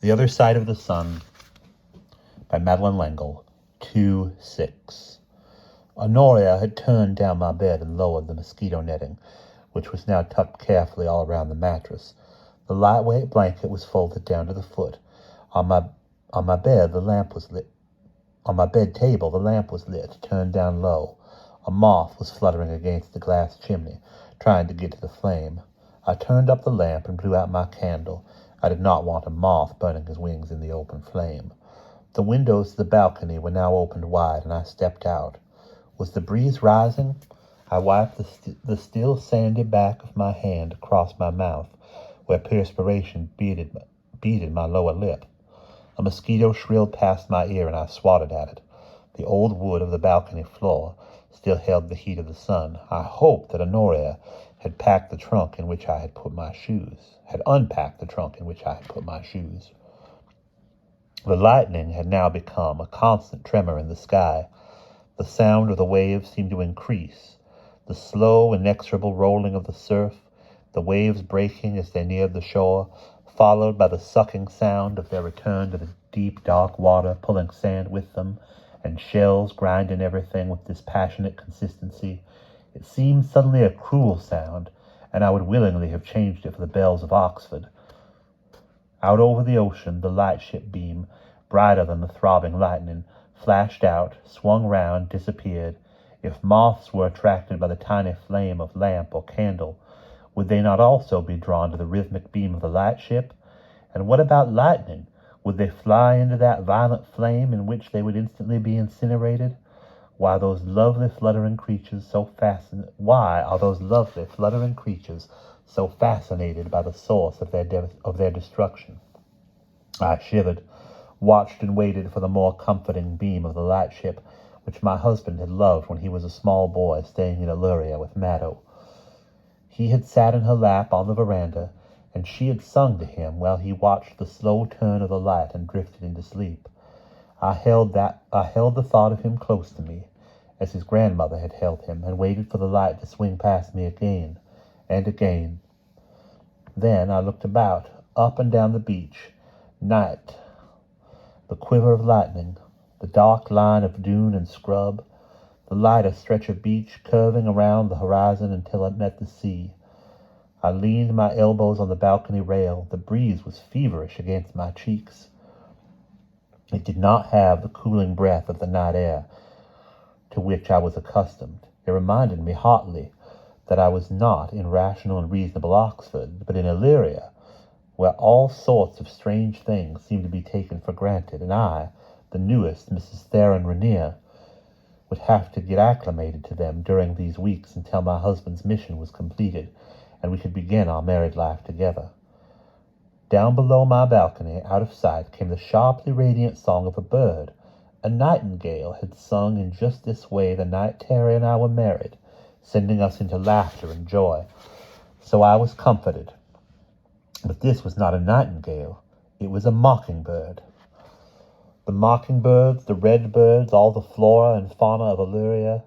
The Other Side of the Sun by Madeleine L'Engle, 2:6. Honoria had turned down my bed and lowered the mosquito netting, which was now tucked carefully all around the mattress. The lightweight blanket was folded down to the foot. On my bed, the lamp was lit. On my bed table, the lamp was lit, turned down low. A moth was fluttering against the glass chimney, trying to get to the flame. I turned up the lamp and blew out my candle. I did not want a moth burning his wings in the open flame. The windows to the balcony were now opened wide, and I stepped out. Was the breeze rising? I wiped the still sandy back of my hand across my mouth, where perspiration beaded my lower lip. A mosquito shrilled past my ear, and I swatted at it. The old wood of the balcony floor still held the heat of the sun. I hoped that Honoria had unpacked the trunk in which I had put my shoes. The lightning had now become a constant tremor in the sky. The sound of the waves seemed to increase. The slow, inexorable rolling of the surf, the waves breaking as they neared the shore, followed by the sucking sound of their return to the deep, dark water, pulling sand with them, and shells grinding everything with dispassionate consistency. It seemed suddenly a cruel sound, and I would willingly have changed it for the bells of Oxford. Out over the ocean, the lightship beam, brighter than the throbbing lightning, flashed out, swung round, disappeared. If moths were attracted by the tiny flame of lamp or candle, would they not also be drawn to the rhythmic beam of the lightship? And what about lightning? Would they fly into that violent flame in which they would instantly be incinerated? Why are those lovely fluttering creatures so fascinated by the source of their destruction? I shivered, watched and waited for the more comforting beam of the lightship, which my husband had loved when he was a small boy staying in Illyria with Maddo. He had sat in her lap on the veranda, and she had sung to him while he watched the slow turn of the light and drifted into sleep. I held the thought of him close to me, as his grandmother had held him, and waited for the light to swing past me again and again. Then I looked about, up and down the beach. Night, the quiver of lightning, the dark line of dune and scrub, the lighter stretch of beach curving around the horizon until it met the sea. I leaned my elbows on the balcony rail. The breeze was feverish against my cheeks. It did not have the cooling breath of the night air to which I was accustomed. It reminded me hotly that I was not in rational and reasonable Oxford, but in Illyria, where all sorts of strange things seemed to be taken for granted, and I, the newest Mrs. Theron Rainier, would have to get acclimated to them during these weeks until my husband's mission was completed and we could begin our married life together. Down below my balcony, out of sight, came the sharply radiant song of a bird. A nightingale had sung in just this way the night Terry and I were married, sending us into laughter and joy. So I was comforted. But this was not a nightingale. It was a mockingbird. The mockingbirds, the redbirds, all the flora and fauna of Illyria,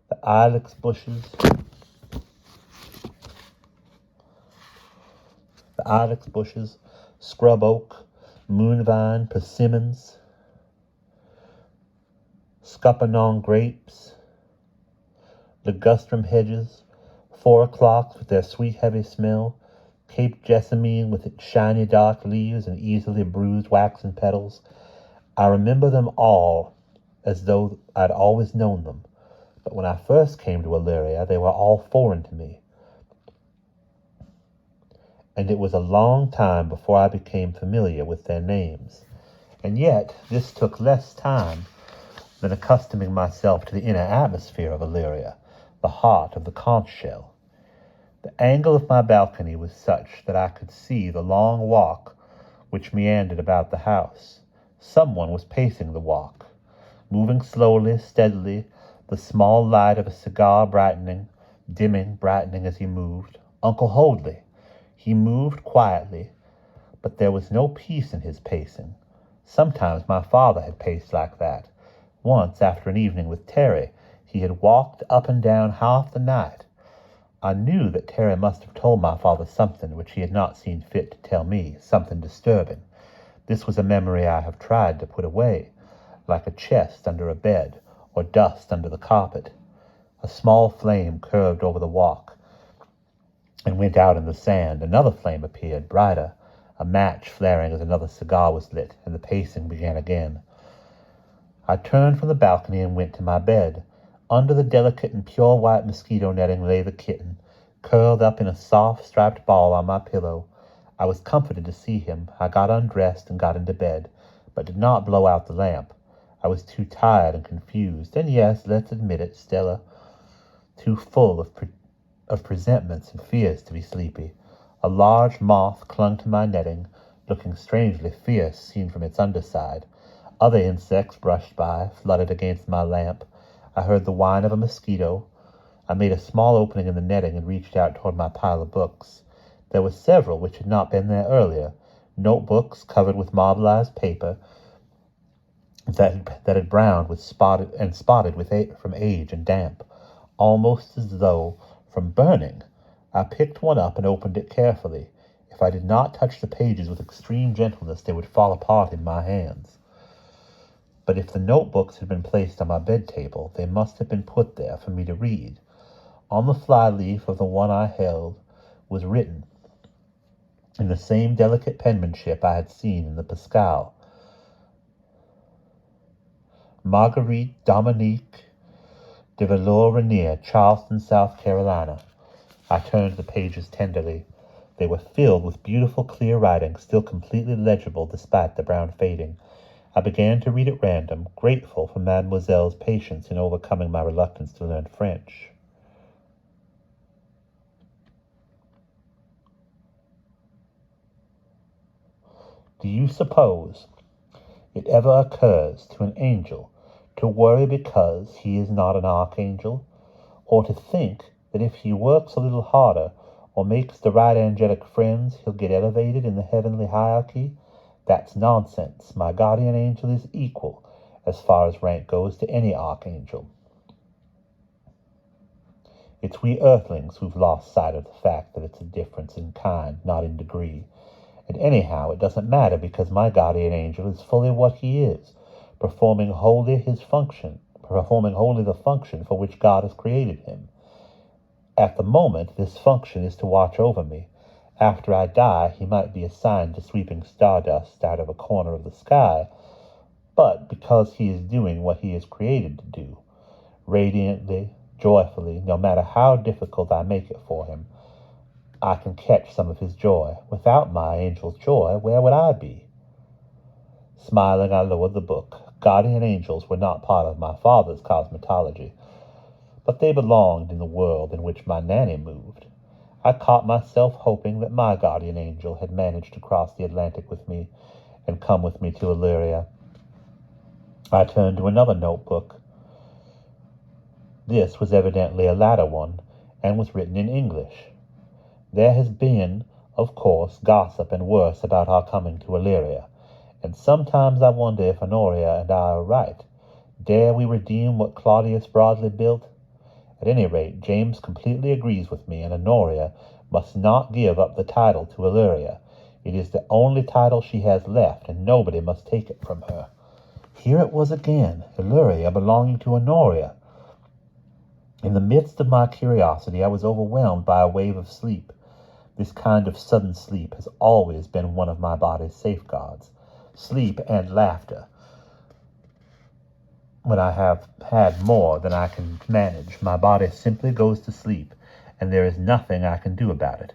the ilex bushes, scrub oak, moonvine, persimmons, scuppernong grapes, ligustrum hedges, 4 o'clocks with their sweet heavy smell, Cape jessamine with its shiny dark leaves and easily bruised waxen petals. I remember them all as though I'd always known them, but when I first came to Illyria, they were all foreign to me. And it was a long time before I became familiar with their names. And yet, this took less time than accustoming myself to the inner atmosphere of Illyria, the heart of the conch shell. The angle of my balcony was such that I could see the long walk which meandered about the house. Someone was pacing the walk, moving slowly, steadily, the small light of a cigar brightening as he moved. Uncle Hoadley. He moved quietly, but there was no peace in his pacing. Sometimes my father had paced like that. Once, after an evening with Terry, he had walked up and down half the night. I knew that Terry must have told my father something which he had not seen fit to tell me, something disturbing. This was a memory I have tried to put away, like a chest under a bed, or dust under the carpet. A small flame curved over the walk and went out in the sand. Another flame appeared, brighter, a match flaring as another cigar was lit, and the pacing began again. I turned from the balcony and went to my bed. Under the delicate and pure white mosquito netting lay the kitten, curled up in a soft, striped ball on my pillow. I was comforted to see him. I got undressed and got into bed, but did not blow out the lamp. I was too tired and confused, and yes, let's admit it, Stella, too full of presentments and fears to be sleepy. A large moth clung to my netting, looking strangely fierce seen from its underside. Other insects brushed by, fluttered against my lamp. I heard the whine of a mosquito. I made a small opening in the netting and reached out toward my pile of books. There were several which had not been there earlier, notebooks covered with marbleized paper that had browned with spotted from age and damp, almost as though from burning. I picked one up and opened it carefully. If I did not touch the pages with extreme gentleness, they would fall apart in my hands. But if the notebooks had been placed on my bed table, they must have been put there for me to read. On the fly-leaf of the one I held was written, in the same delicate penmanship I had seen in the Pascal, Marguerite Dominique de Valois-Rainier, Charleston, South Carolina. I turned the pages tenderly. They were filled with beautiful, clear writing, still completely legible despite the brown fading. I began to read at random, grateful for Mademoiselle's patience in overcoming my reluctance to learn French. Do you suppose it ever occurs to an angel to worry because he is not an archangel, or to think that if he works a little harder or makes the right angelic friends, he'll get elevated in the heavenly hierarchy? That's nonsense. My guardian angel is equal, as far as rank goes, to any archangel. It's we earthlings who've lost sight of the fact that it's a difference in kind, not in degree. And anyhow, it doesn't matter, because my guardian angel is fully what he is, performing wholly the function for which God has created him. At the moment, this function is to watch over me. After I die, he might be assigned to sweeping stardust out of a corner of the sky, but because he is doing what he is created to do, radiantly, joyfully, no matter how difficult I make it for him, I can catch some of his joy. Without my angel's joy, where would I be? Smiling, I lowered the book. Guardian angels were not part of my father's cosmetology, but they belonged in the world in which my nanny moved. I caught myself hoping that my guardian angel had managed to cross the Atlantic with me and come with me to Illyria. I turned to another notebook. This was evidently a latter one, and was written in English. There has been, of course, gossip and worse about our coming to Illyria, and sometimes I wonder if Honoria and I are right. Dare we redeem what Claudius broadly built? At any rate, James completely agrees with me, and Honoria must not give up the title to Illyria. It is the only title she has left, and nobody must take it from her. Here it was again, Illyria belonging to Honoria. In the midst of my curiosity, I was overwhelmed by a wave of sleep. This kind of sudden sleep has always been one of my body's safeguards. Sleep and laughter. When I have had more than I can manage, my body simply goes to sleep, and there is nothing I can do about it.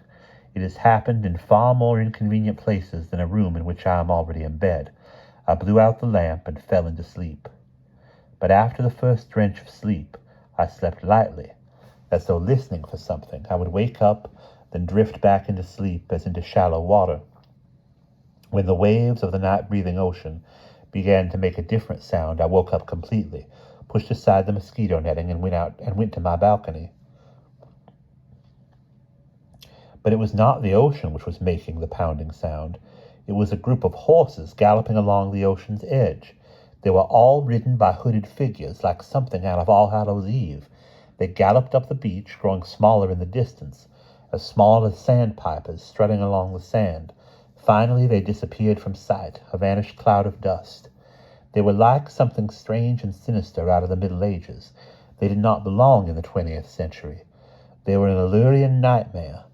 It has happened in far more inconvenient places than a room in which I am already in bed. I blew out the lamp and fell into sleep. But after the first drench of sleep, I slept lightly, as though listening for something. I would wake up, then drift back into sleep as into shallow water. When the waves of the night-breathing ocean began to make a different sound, I woke up completely, pushed aside the mosquito netting, and went to my balcony. But it was not the ocean which was making the pounding sound. It was a group of horses galloping along the ocean's edge. They were all ridden by hooded figures, like something out of All Hallows' Eve. They galloped up the beach, growing smaller in the distance, as small as sandpipers strutting along the sand, Finally they disappeared from sight, a vanished cloud of dust. They were like something strange and sinister out of the Middle Ages. They did not belong in the 20th century. They were an Illyrian nightmare.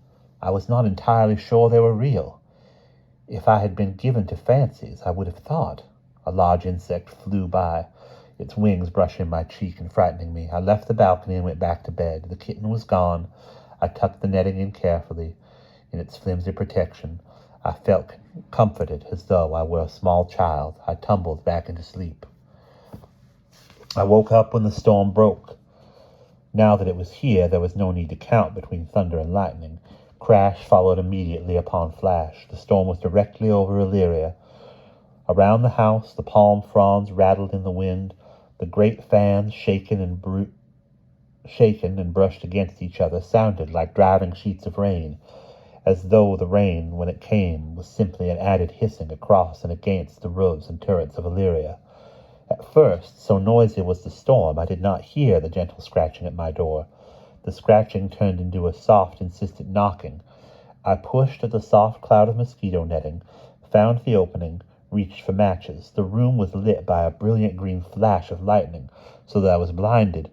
I was not entirely sure they were real. If I had been given to fancies, I would have thought. A large insect flew by, its wings brushing my cheek and frightening me. I left the balcony and went back to bed. The kitten was gone. I tucked the netting in carefully, in its flimsy protection. I felt comforted, as though I were a small child. I tumbled back into sleep. I woke up when the storm broke. Now that it was here, there was no need to count between thunder and lightning. Crash followed immediately upon flash. The storm was directly over Illyria. Around the house, the palm fronds rattled in the wind. The great fans, shaken and brushed against each other, sounded like driving sheets of rain, as though the rain, when it came, was simply an added hissing across and against the roofs and turrets of Illyria. At first, so noisy was the storm, I did not hear the gentle scratching at my door. The scratching turned into a soft, insistent knocking. I pushed at the soft cloud of mosquito netting, found the opening, reached for matches. The room was lit by a brilliant green flash of lightning, so that I was blinded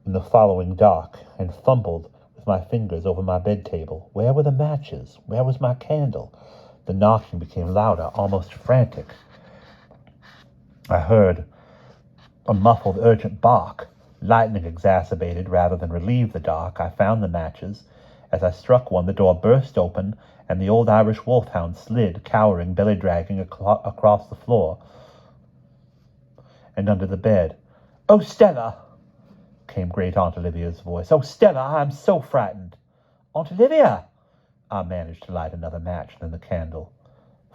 in the following dark, and fumbled with my fingers over my bed table. Where were the matches? Where was my candle? The knocking became louder, almost frantic. I heard a muffled, urgent bark. Lightning exacerbated rather than relieved the dark. I found the matches. As I struck one, the door burst open, and the old Irish wolfhound slid, cowering, belly-dragging, across the floor and under the bed. "Oh, Stella!" came Great Aunt Olivia's voice. "Oh, Stella, I'm so frightened." "Aunt Olivia!" I managed to light another match, then the candle.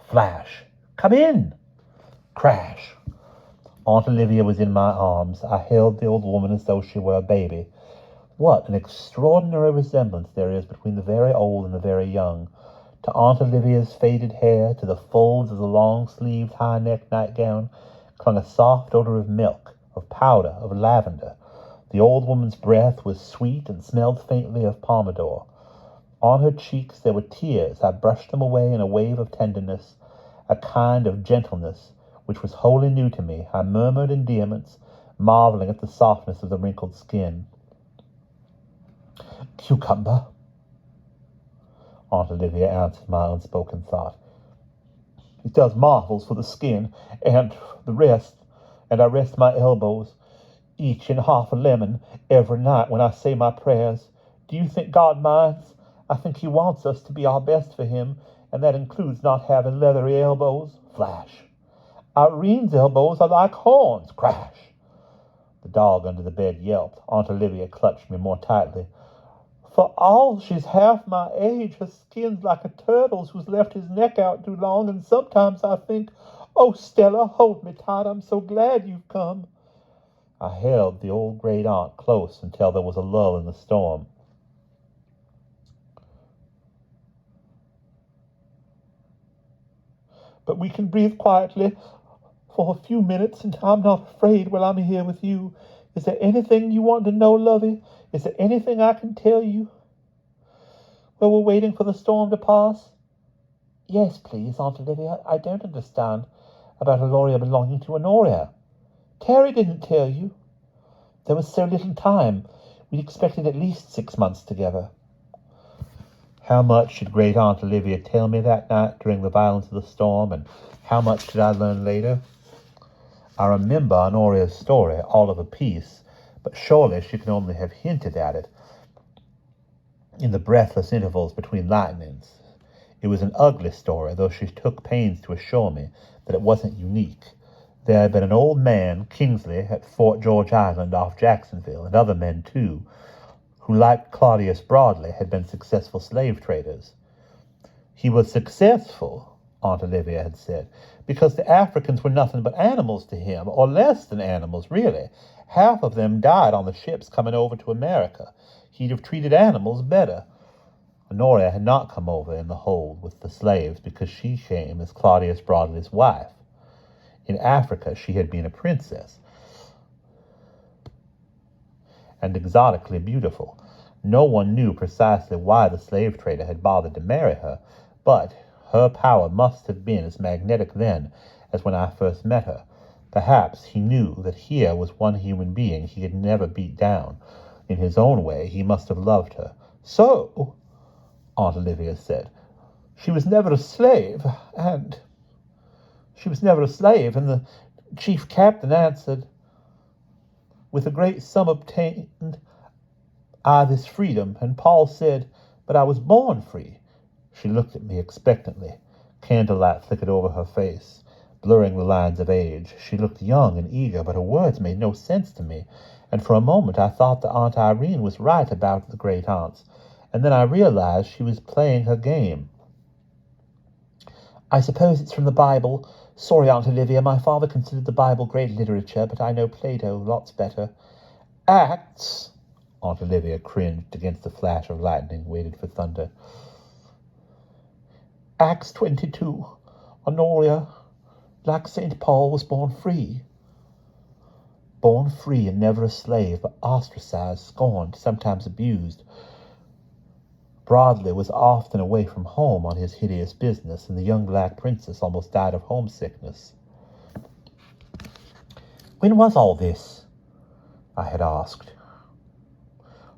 Flash! "Come in!" Crash! Aunt Olivia was in my arms. I held the old woman as though she were a baby. What an extraordinary resemblance there is between the very old and the very young. To Aunt Olivia's faded hair, to the folds of the long-sleeved, high-necked nightgown, clung a soft odor of milk, of powder, of lavender. The old woman's breath was sweet and smelled faintly of pomidor. On her cheeks there were tears. I brushed them away in a wave of tenderness, a kind of gentleness which was wholly new to me. I murmured endearments, marveling at the softness of the wrinkled skin. "Cucumber," Aunt Olivia answered my unspoken thought. "It does marvels for the skin and the rest, and I rest my elbows, each in half a lemon, every night when I say my prayers. Do you think God minds? I think he wants us to be our best for him, and that includes not having leathery elbows." Flash! "Irene's elbows are like horns." Crash! The dog under the bed yelped. Aunt Olivia clutched me more tightly. "For all she's half my age, her skin's like a turtle's who's left his neck out too long, and sometimes I think, oh, Stella, hold me tight, I'm so glad you've come." I held the old great aunt close until there was a lull in the storm. "But we can breathe quietly for a few minutes, and I'm not afraid while I'm here with you. Is there anything you want to know, lovey? Is there anything I can tell you while we're waiting for the storm to pass?" "Yes, please, Aunt Olivia. I don't understand about Honoria belonging to Honoria." "Terry didn't tell you." "There was so little time. We'd expected at least 6 months together." How much did Great Aunt Olivia tell me that night during the violence of the storm, and how much did I learn later? I remember Honoria's story, all of a piece, but surely she can only have hinted at it in the breathless intervals between lightnings. It was an ugly story, though she took pains to assure me that it wasn't unique. There had been an old man, Kingsley, at Fort George Island off Jacksonville, and other men, too, who, like Claudius Broadley, had been successful slave traders. He was successful, Aunt Olivia had said, because the Africans were nothing but animals to him, or less than animals, really. Half of them died on the ships coming over to America. He'd have treated animals better. Honoria had not come over in the hold with the slaves because she came as Claudius Broadley's wife. In Africa she had been a princess, and exotically beautiful. No one knew precisely why the slave trader had bothered to marry her, but Her power must have been as magnetic then as when I first met her. Perhaps he knew that here was one human being he could never beat down. In his own way, he must have loved her. So, Aunt Olivia said, she was never a slave, and the chief captain answered, with a great sum obtained I this freedom, and Paul said, but I was born free. She looked at me expectantly. Candlelight flickered over her face, blurring the lines of age. She looked young and eager, but her words made no sense to me, and for a moment I thought that Aunt Irene was right about the great-aunts, and then I realized she was playing her game. I suppose it's from the Bible. Sorry, Aunt Olivia, my father considered the Bible great literature, but I know Plato lots better. Acts? Aunt Olivia cringed against the flash of lightning, waited for thunder. Acts 22. Honoria, like St. Paul, was born free. Born free and never a slave, but ostracized, scorned, sometimes abused. Broadley was often away from home on his hideous business, and the young black princess almost died of homesickness. When was all this? I had asked.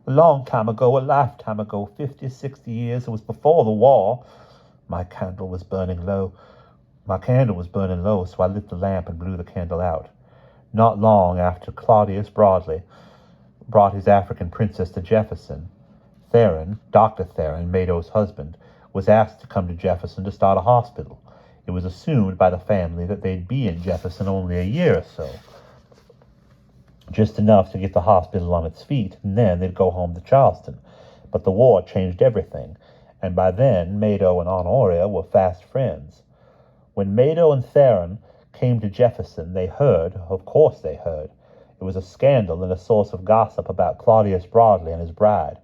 A long time ago, a lifetime ago, 50, 60 years. It was before the war. My candle was burning low, so I lit the lamp and blew the candle out. Not long after Claudius Broadley brought his African princess to Jefferson, Theron, Dr. Theron, Mado's husband, was asked to come to Jefferson to start a hospital. It was assumed by the family that they'd be in Jefferson only a year or so, just enough to get the hospital on its feet, and then they'd go home to Charleston. But the war changed everything, and by then Mado and Honoria were fast friends. When Mado and Theron came to Jefferson, of course they heard. It was a scandal and a source of gossip about Claudius Broadley and his bride,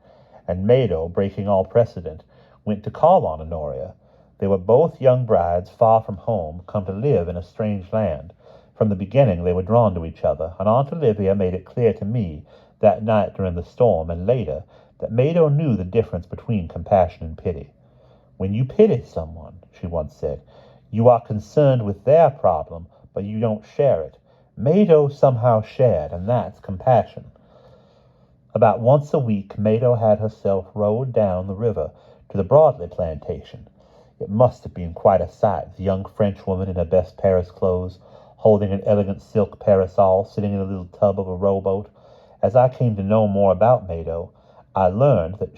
and Mado, breaking all precedent, went to call on Honoria. They were both young brides, far from home, come to live in a strange land. From the beginning they were drawn to each other, and Aunt Olivia made it clear to me that night during the storm, and later, that Mado knew the difference between compassion and pity. When you pity someone, she once said, you are concerned with their problem, but you don't share it. Mado somehow shared, and that's compassion. About once a week, Mado had herself rowed down the river to the Broadley plantation. It must have been quite a sight, the young Frenchwoman in her best Paris clothes, holding an elegant silk parasol, sitting in a little tub of a rowboat. As I came to know more about Mado, I learned that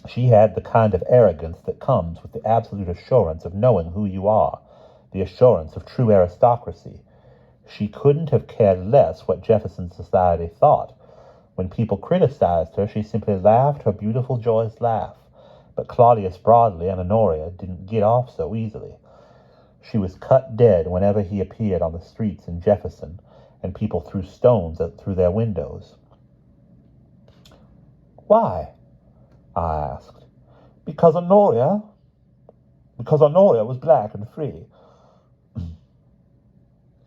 she had the kind of arrogance that comes with the absolute assurance of knowing who you are, the assurance of true aristocracy. She couldn't have cared less what Jefferson society thought. When people criticized her, she simply laughed her beautiful, joyous laugh. But Claudius Broadley and Honoria didn't get off so easily. She was cut dead whenever he appeared on the streets in Jefferson, and people threw stones through their windows. Why? I asked. Because Honoria was black and free,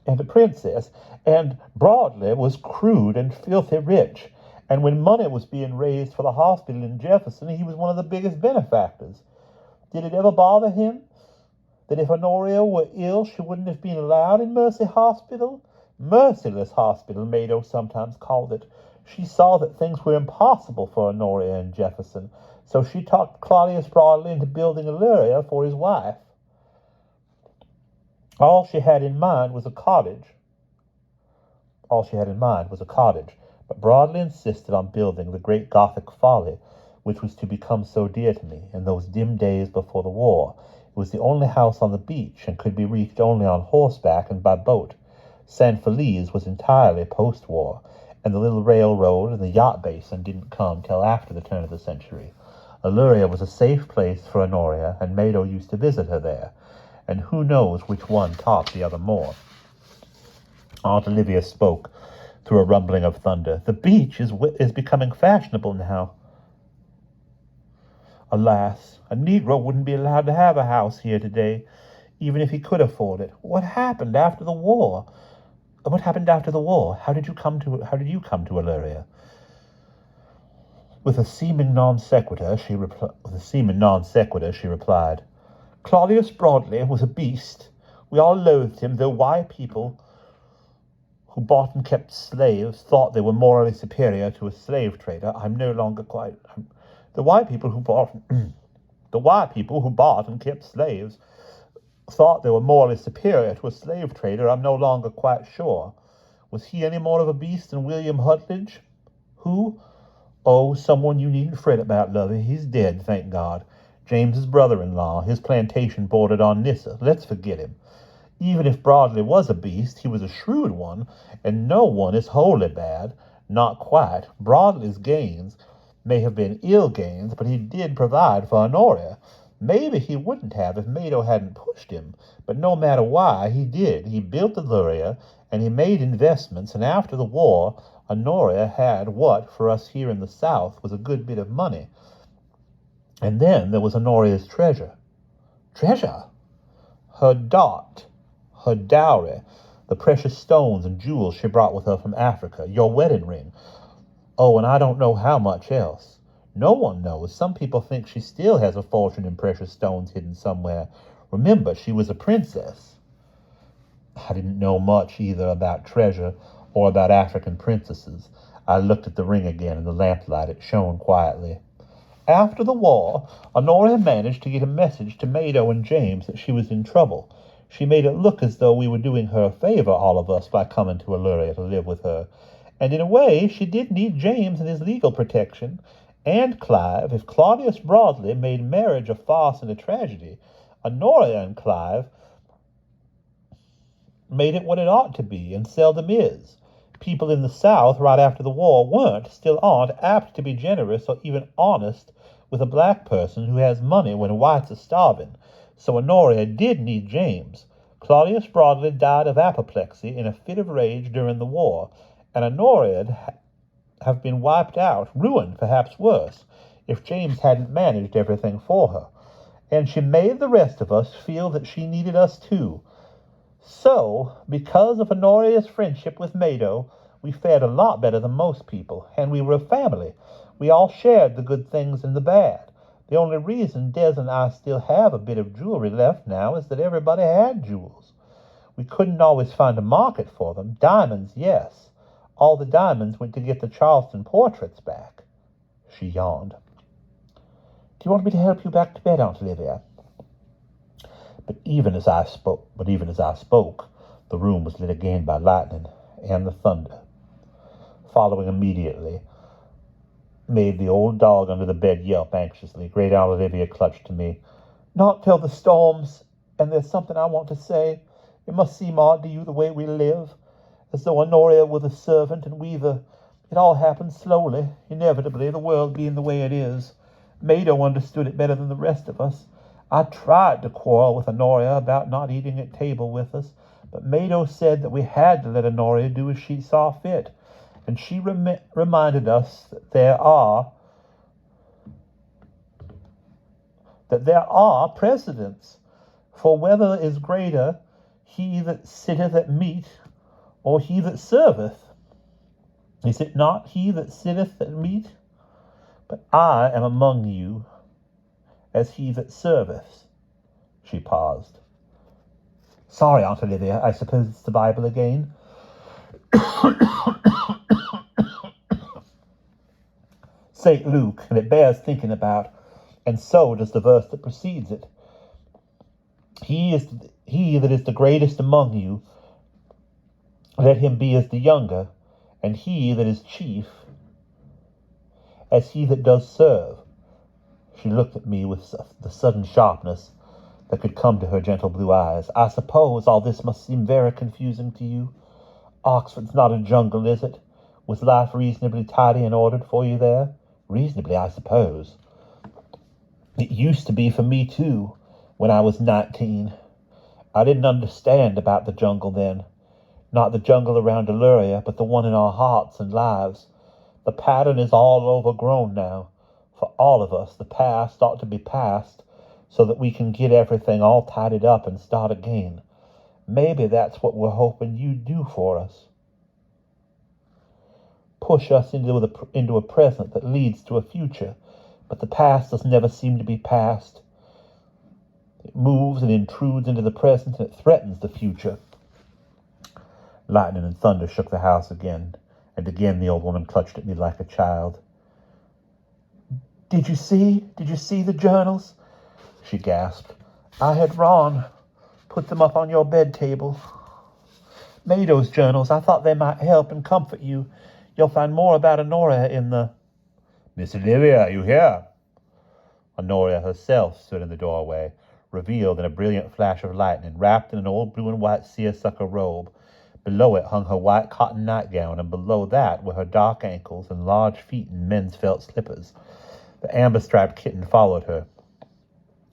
and a princess, and Broadley was crude and filthy rich, and when money was being raised for the hospital in Jefferson, he was one of the biggest benefactors. Did it ever bother him that if Honoria were ill, she wouldn't have been allowed in Mercy Hospital? Merciless Hospital, Mado sometimes called it. She saw that things were impossible for Honoria in Jefferson, so she talked Claudius Broadley into building Illyria for his wife. All she had in mind was a cottage, but Broadley insisted on building the great Gothic folly, which was to become so dear to me in those dim days before the war. It was the only house on the beach, and could be reached only on horseback and by boat. San Felice was entirely post-war, and the little railroad and the yacht basin didn't come till after the turn of the century. Illyria was a safe place for Honoria, and Mado used to visit her there, and who knows which one taught the other more. Aunt Olivia spoke through a rumbling of thunder. The beach is becoming fashionable now. Alas, a Negro wouldn't be allowed to have a house here today, even if he could afford it. What happened after the war? How did you come to Illyria? With a seeming non sequitur, she replied, Claudius Broadley was a beast. We all loathed him, though why people who bought and kept slaves thought they were morally superior to a slave trader. I'm no longer quite... The white people who bought... the white people who bought and kept slaves thought they were morally superior to a slave trader. I'm no longer quite sure. Was he any more of a beast than William Hutledge? Who? Oh, someone you needn't fret about, lovey. He's dead, thank God. James's brother-in-law. His plantation bordered on Nyssa. Let's forget him. Even if Broadley was a beast, he was a shrewd one, and no one is wholly bad. Not quite. Broadley's gains may have been ill gains, but he did provide for Honoria. Maybe he wouldn't have if Mado hadn't pushed him, but no matter why, he did. He built Illyria, and he made investments, and after the war, Honoria had what, for us here in the South, was a good bit of money. And then there was Honoria's treasure. Treasure? Her dot, her dowry, the precious stones and jewels she brought with her from Africa, your wedding ring. Oh, and I don't know how much else. No one knows. Some people think she still has a fortune in precious stones hidden somewhere. Remember, she was a princess. I didn't know much either about treasure or about African princesses. I looked at the ring again in the lamplight. It shone quietly. After the war, Honoria managed to get a message to Mado and James that she was in trouble. She made it look as though we were doing her a favor, all of us, by coming to Illyria to live with her. And in a way, she did need James and his legal protection. And Clive. If Claudius Broadley made marriage a farce and a tragedy, Honoria and Clive made it what it ought to be, and seldom is. People in the South, right after the war, weren't, still aren't, apt to be generous or even honest with a black person who has money when whites are starving. So Honoria did need James. Claudius Broadley died of apoplexy in a fit of rage during the war, and Honoria'd have been wiped out, ruined, perhaps worse, if James hadn't managed everything for her. And she made the rest of us feel that she needed us too. So, because of Honoria's friendship with Mado, we fared a lot better than most people, and we were a family. We all shared the good things and the bad. The only reason Des and I still have a bit of jewelry left now is that everybody had jewels. We couldn't always find a market for them. Diamonds, yes. All the diamonds went to get the Charleston portraits back. She yawned. Do you want me to help you back to bed, Aunt Olivia? But even as I spoke, the room was lit again by lightning and the thunder. Following immediately, made the old dog under the bed yelp anxiously. Great Aunt Olivia clutched to me. Not till the storms, and there's something I want to say. It must seem odd to you the way we live, as though Honoria were the servant and we the... It all happened slowly, inevitably, the world being the way it is. Mado understood it better than the rest of us. I tried to quarrel with Honoria about not eating at table with us, but Mado said that we had to let Honoria do as she saw fit, and she reminded us that there are precedents, for whether is greater he that sitteth at meat or he that serveth. Is it not he that sitteth at meat? But I am among you as he that serveth. She paused. Sorry, Aunt Olivia, I suppose it's the Bible again. St. Luke, and it bears thinking about, and so does the verse that precedes it. He that is the greatest among you, let him be as the younger, and he that is chief, as he that does serve. She looked at me with the sudden sharpness that could come to her gentle blue eyes. I suppose all this must seem very confusing to you. Oxford's not a jungle, is it? Was life reasonably tidy and ordered for you there? Reasonably, I suppose. It used to be for me, too, when I was 19. I didn't understand about the jungle then. Not the jungle around Illyria, but the one in our hearts and lives. The pattern is all overgrown now. For all of us, the past ought to be past, so that we can get everything all tidied up and start again. Maybe that's what we're hoping you'd do for us. Push us into a present that leads to a future, but the past does never seem to be past. It moves and intrudes into the present, and it threatens the future. Lightning and thunder shook the house again, and again the old woman clutched at me like a child. Did you see the journals? She gasped. I had Ron put them up on your bed table. Mado's journals. I thought they might help and comfort you. You'll find more about Honoria in the... Miss Olivia, are you here? Honoria herself stood in the doorway, revealed in a brilliant flash of lightning, wrapped in an old blue and white seersucker robe. Below it hung her white cotton nightgown, and below that were her dark ankles and large feet in men's felt slippers. The amber-striped kitten followed her.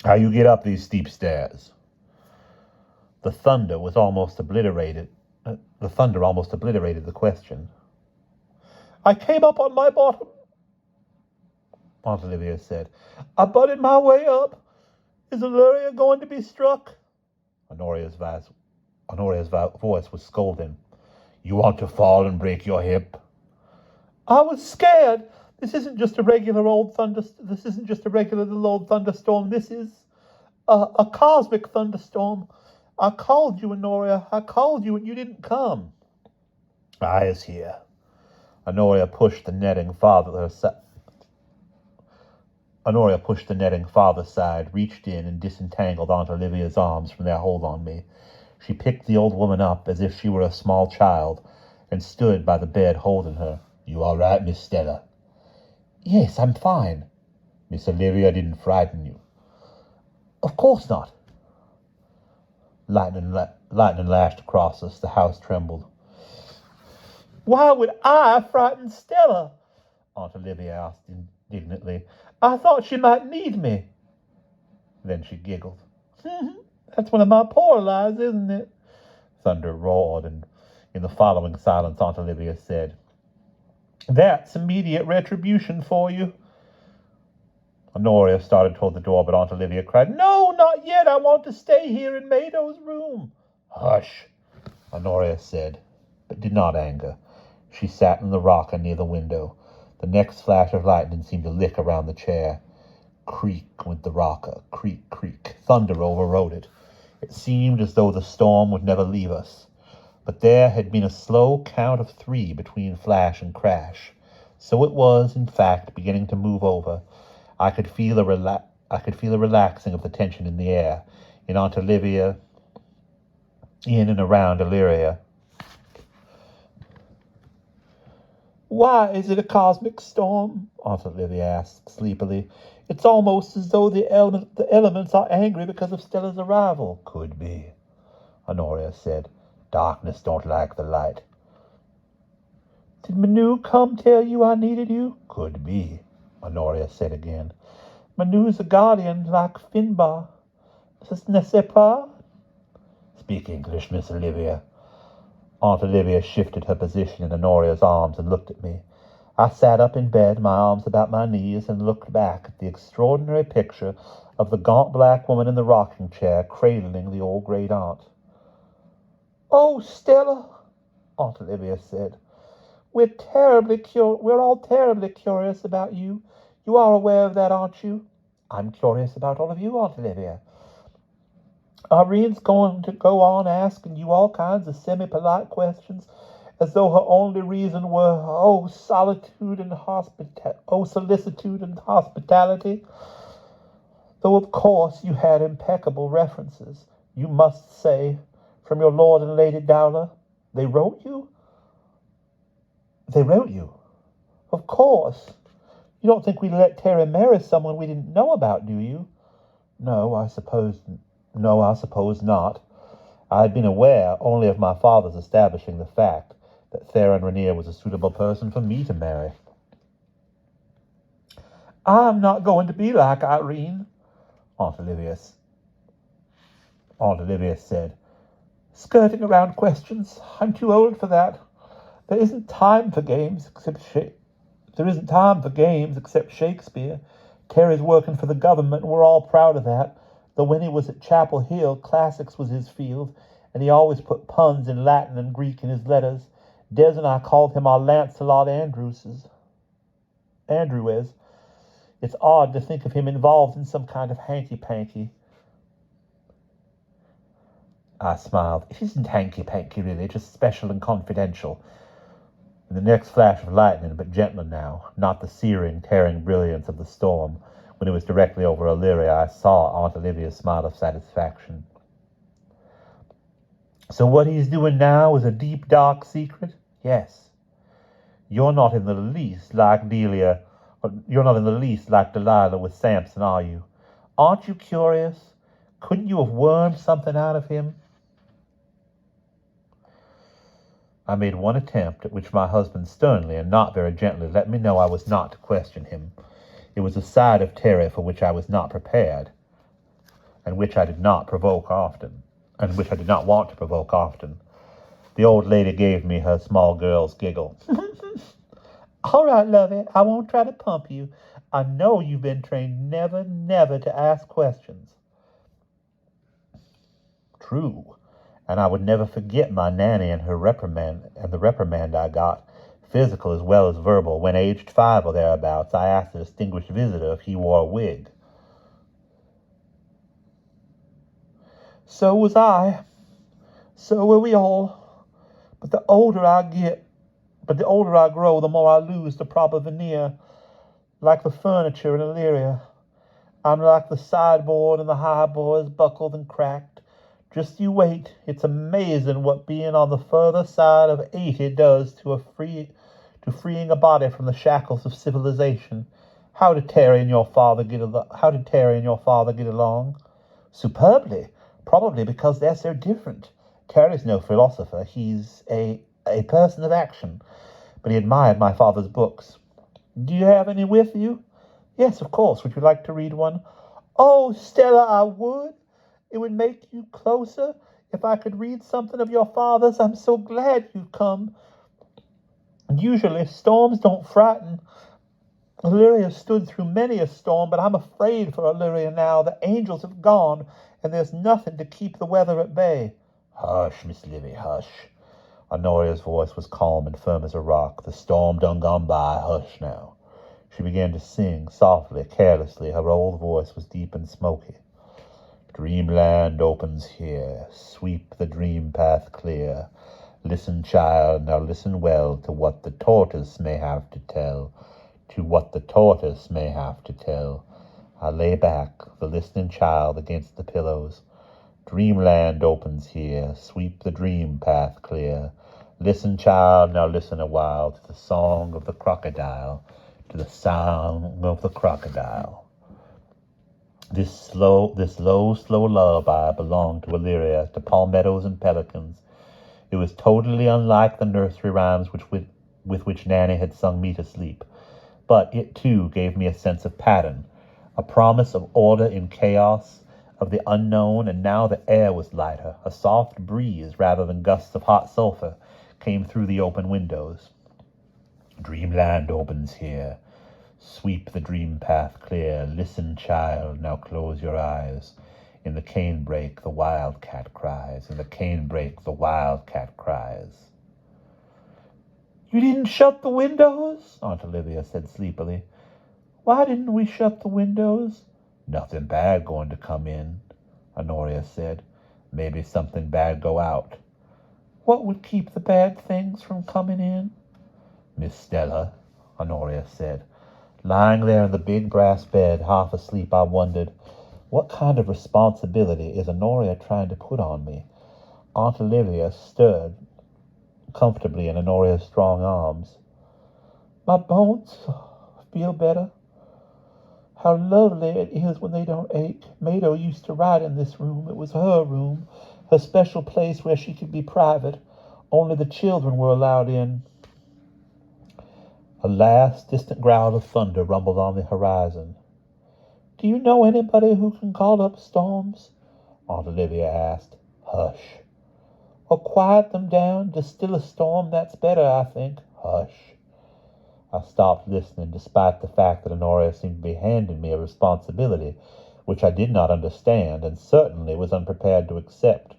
How you get up these steep stairs? The thunder almost obliterated the question. I came up on my bottom, Aunt Olivia said. I butted my way up. Is Illyria going to be struck? Honoria's voice was scolding. You want to fall and break your hip? I was scared. This isn't just a regular little old thunderstorm. This is a cosmic thunderstorm. I called you, Honoria. I called you and you didn't come. I is here. Honoria pushed the netting farther side, reached in and disentangled Aunt Olivia's arms from their hold on me. She picked the old woman up as if she were a small child and stood by the bed holding her. You all right, Miss Stella? Yes, I'm fine. Miss Olivia didn't frighten you? Of course not. Lightning lashed across us. The house trembled. Why would I frighten Stella? Aunt Olivia asked indignantly. I thought she might need me. Then she giggled. That's one of my poor lies, isn't it? Thunder roared, and in the following silence Aunt Olivia said, That's immediate retribution for you. Honoria started toward the door, but Aunt Olivia cried, No, not yet. I want to stay here in Mado's room. Hush, Honoria said, but did not anger. She sat in the rocker near the window. The next flash of lightning seemed to lick around the chair. Creak went the rocker, creak, creak. Thunder overrode it. It seemed as though the storm would never leave us. But there had been a slow count of 3 between flash and crash. So it was, in fact, beginning to move over. I could feel a relaxing of the tension in the air, in Aunt Olivia, in and around Illyria. Why is it a cosmic storm? Aunt Olivia asked sleepily. It's almost as though the elements are angry because of Stella's arrival. Could be, Honoria said. Darkness don't like the light. Did Manu come tell you I needed you? Could be, Honoria said again. Manu's a guardian like Finbar. N'est-ce pas? Speak English, Miss Olivia. Aunt Olivia shifted her position in Honoria's arms and looked at me. I sat up in bed, my arms about my knees, and looked back at the extraordinary picture of the gaunt black woman in the rocking chair cradling the old great-aunt. Oh, Stella, Aunt Olivia said. We're all terribly curious about you. You are aware of that, aren't you? I'm curious about all of you, Aunt Olivia. Irene's going to go on asking you all kinds of semi-polite questions, as though her only reason were, solicitude and hospitality. Though, of course, you had impeccable references, you must say, from your Lord and Lady Dowler. They wrote you? They wrote you? Of course. You don't think we'd let Terry marry someone we didn't know about, do you? No, I suppose not. I had been aware only of my father's establishing the fact that Theron Rainier was a suitable person for me to marry. I'm not going to be like Irene, Aunt Olivia said, skirting around questions. I'm too old for that. There isn't time for games except Shakespeare. Terry's working for the government, and we're all proud of that. Though when he was at Chapel Hill, classics was his field, and he always put puns in Latin and Greek in his letters. Des and I called him our Lancelot Andrewes. It's odd to think of him involved in some kind of hanky-panky. I smiled. It isn't hanky-panky, really, just special and confidential. In the next flash of lightning, but gentler now, not the searing, tearing brilliance of the storm, when it was directly over Illyria, I saw Aunt Olivia's smile of satisfaction. So what he's doing now is a deep, dark secret? Yes. You're not in the least like Delilah with Samson, are you? Aren't you curious? Couldn't you have wormed something out of him? I made one attempt, at which my husband sternly and not very gently let me know I was not to question him. It was a side of Terry for which I was not prepared, and which I did not want to provoke often. The old lady gave me her small girl's giggle. All right, lovey, I won't try to pump you. I know you've been trained never, never to ask questions. True, and I would never forget my nanny and the reprimand I got, physical as well as verbal, when aged 5 or thereabouts I asked a distinguished visitor if he wore a wig. So was I. So were we all. But the older I grow, the more I lose the proper veneer. Like the furniture in Illyria. I'm like the sideboard and the highboard is buckled and cracked. Just you wait. It's amazing what being on the further side of 80 does to freeing a body from the shackles of civilization. How did Terry and your father get along? Superbly. Probably because they're so different. Terry's no philosopher. He's a person of action. But he admired my father's books. Do you have any with you? Yes, of course. Would you like to read one? Oh, Stella, I would. It would make you closer if I could read something of your father's. I'm so glad you've come. Usually storms don't frighten. Illyria stood through many a storm, but I'm afraid for Illyria now. The angels have gone, and there's nothing to keep the weather at bay. Hush, Miss Livy, hush. Honoria's voice was calm and firm as a rock. The storm done gone by. Hush now. She began to sing, softly, carelessly. Her old voice was deep and smoky. Dreamland opens here. Sweep the dream path clear. Listen, child, now listen well to what the tortoise may have to tell. I lay back, the listening child, against the pillows. Dreamland opens here. Sweep the dream path clear. Listen, child, now listen a while to the song of the crocodile. This low, slow lullaby belonged to Illyria, to palmettos and pelicans. It was totally unlike the nursery rhymes with which Nanny had sung me to sleep. But it, too, gave me a sense of pattern, a promise of order in chaos, of the unknown, and now the air was lighter. A soft breeze, rather than gusts of hot sulphur, came through the open windows. Dreamland opens here. Sweep the dream path clear. Listen, child, now close your eyes. In the canebrake the wildcat cries. You didn't shut the windows? Aunt Olivia said sleepily. Why didn't we shut the windows? Nothing bad going to come in, Honoria said. Maybe something bad go out. What would keep the bad things from coming in? Miss Stella, Honoria said. Lying there in the big brass bed, half asleep, I wondered, what kind of responsibility is Honoria trying to put on me? Aunt Olivia stirred comfortably in Honoria's strong arms. My bones feel better. How lovely it is when they don't ache. Mado used to ride in this room. It was her room, her special place where she could be private. Only the children were allowed in. A last distant growl of thunder rumbled on the horizon. Do you know anybody who can call up storms? Aunt Olivia asked. Hush. Or quiet them down, to still a storm, that's better, I think. Hush. I stopped listening, despite the fact that Honoria seemed to be handing me a responsibility which I did not understand, and certainly was unprepared to accept.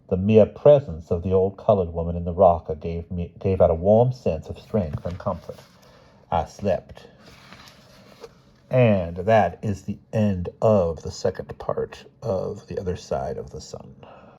The mere presence of the old colored woman in the rocker gave out a warm sense of strength and comfort. I slept. And that is the end of the second part of The Other Side of the Sun.